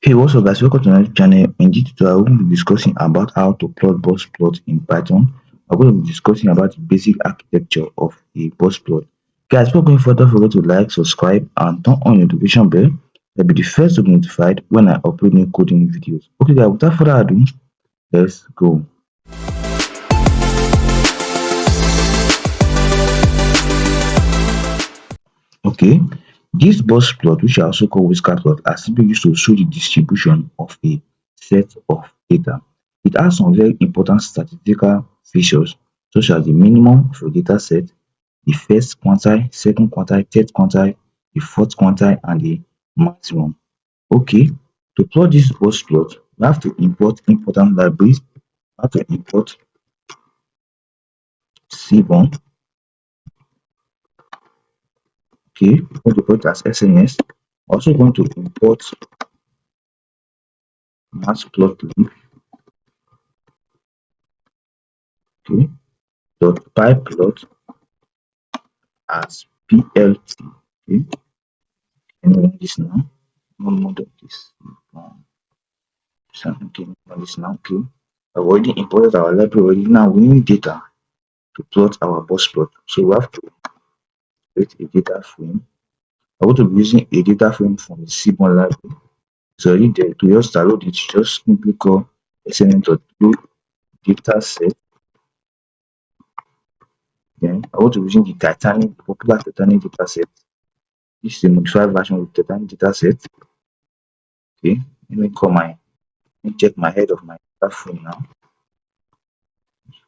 Hey, what's up guys, welcome to my channel. In this tutorial, we're going to be discussing about how to plot box plot in Python. We're going to be discussing about the basic architecture of a box plot. Guys, before going further, forget to like, subscribe, and turn on your notification bell. You'll be the first to be notified when I upload new coding videos. Okay guys, without further ado, let's go. Okay, this box plot, which I also call whisker plot, are simply used to show the distribution of a set of data. It has some very important statistical features, such as the minimum of a data set, the first quantile, second quantile, third quantile, the fourth quantile, and the maximum. Okay, to plot this box plot, we have to import important libraries. We have to import Seaborn. Okay, we're going to put it as SNS. Also going to import matplotlib. Okay, dot pyplot as plt. Okay, and run this now. One more of this. Okay, run this now. Okay, I've already imported our library already. Now we need data to plot our box plot. So we have to create a data frame. I'm going to be using a data frame from the Seaborn library. It's already there. To just download it, just simply call sn.load data set. Then I want to be using the Titanic, popular Titanic data set. This is a modified version of the Titanic data set. Okay, let me check my head of my data frame now.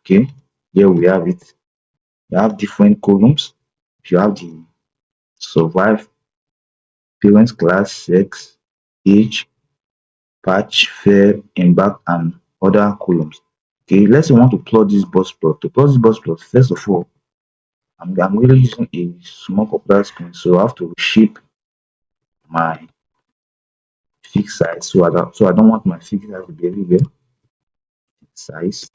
Okay, here we have it. You have different columns. You have the survive, parents, class, sex, age, patch, fair, embark, and other columns. Okay, let's say we want to plot this box plot. To plot this box plot, first of all, I'm really using a small popular screen, so I have to reshape my fixed size. So I don't want my fixed size to be everywhere. Size,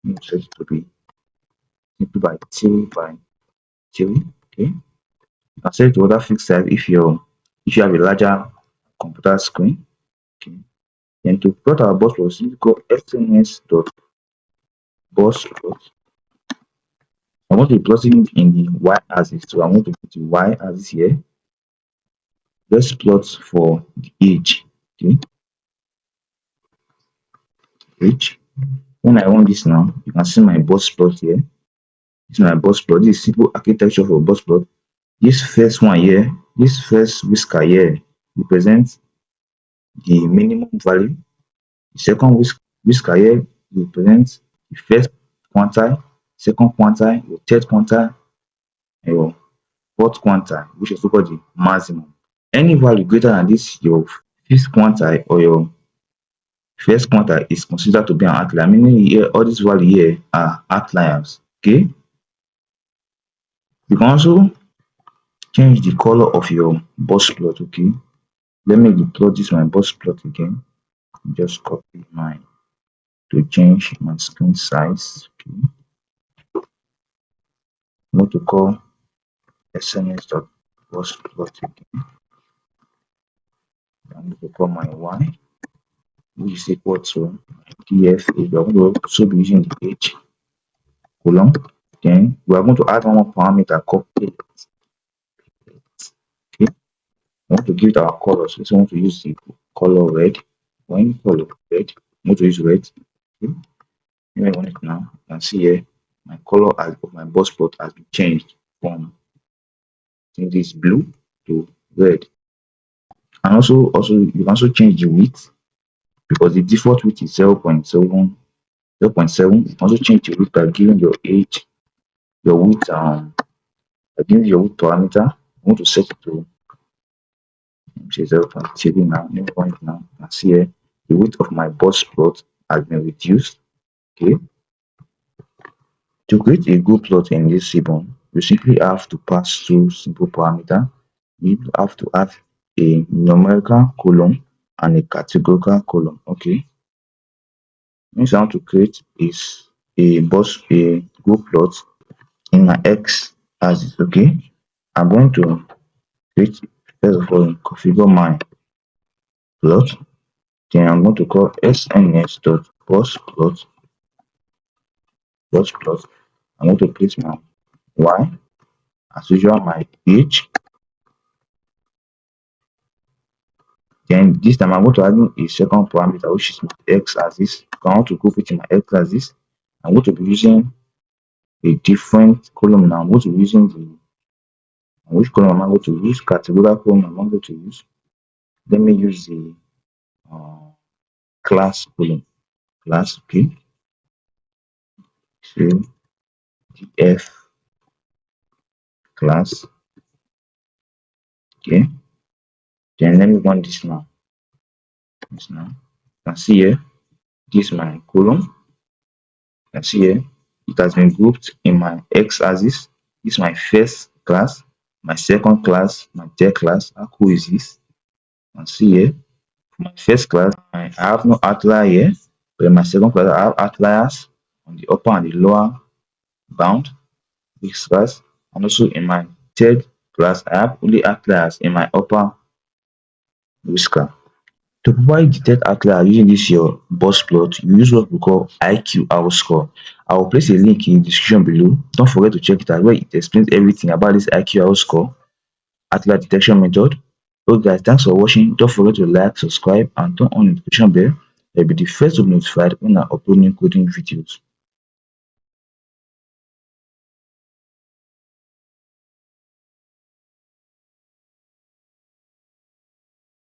let me set it to be simply by 3 by 3. Okay, you can set it to other fixed size if you have a larger computer screen. Okay, then to plot our box plot, simply go sns.boxplot. I want to be plotting in the y-axis, so I want to put the y-axis here. Let's plot for the age. Okay, age. When I run this now, you can see my box plot here. This is my box plot. This is simple architecture for box plot. This first one here, this first whisker here represents the minimum value. The second whisker here represents the first quantile, second quantile, your third quantile, and your fourth quantile, which is called the maximum. Any value greater than this, your fifth quantile or your first quantile is considered to be an outlier, meaning here all these values here are outliers. Okay, you can also change the color of your box plot. Okay, let me plot this my box plot again. Just copy mine to change my screen size. Okay, I'm going to call sns.boxplot again. I'm going to call my y, which is equal to df. We are going to also be using the h column. Then we are going to add one more parameter called age. Okay, I want to give it our colors. So I want to use the color red. When color red, I want to use red. Okay, when I run it now, you can see here my color of my box plot has been changed from this blue to red. And also you can also change the width, because the default width is 0.7. You can also change the width by giving your age, your width, by giving your width parameter. I want to set it to 0.3 now. Let me run it now. You can see here the width of my box plot has been reduced. Okay, to create a good plot in this Seaborn, you simply have to pass two simple parameters. You have to have a numerical column and a categorical column. Okay, next I want to create is a good plot in my x axis. Okay, I'm going to create, first of all, configure my plot. Then I'm going to call sns.boxplot. Boxplot. I'm going to place my y, as usual, my h. Then this time I'm going to add a second parameter, which is my x-axis. If I want to group it in my x-axis, I'm going to be using a different column now. I'm going to be using the which column am I going to use? Categorical column am I going to use? Let me use the uh, class column. Class, okay. So the F class, okay. Then let me run this now. This now. You can see here, this is my column. You can see here, it has been grouped in my x-axis. This is my first class, my second class, my third class. How cool is this? You can see here, for my first class, I have no outlier here, but in my second class, I have outliers on the upper and the lower bound, this class, and also in my third class, I have only outliers in my upper whisker. To properly detect outlier using this your Boxplot, you use what we call IQ hour score. I will place a link in the description below. Don't forget to check it out where it explains everything about this IQ hour score, outlier detection method. So guys, thanks for watching. Don't forget to like, subscribe, and turn on the notification bell. You'll be the first to be notified when I upload new coding videos.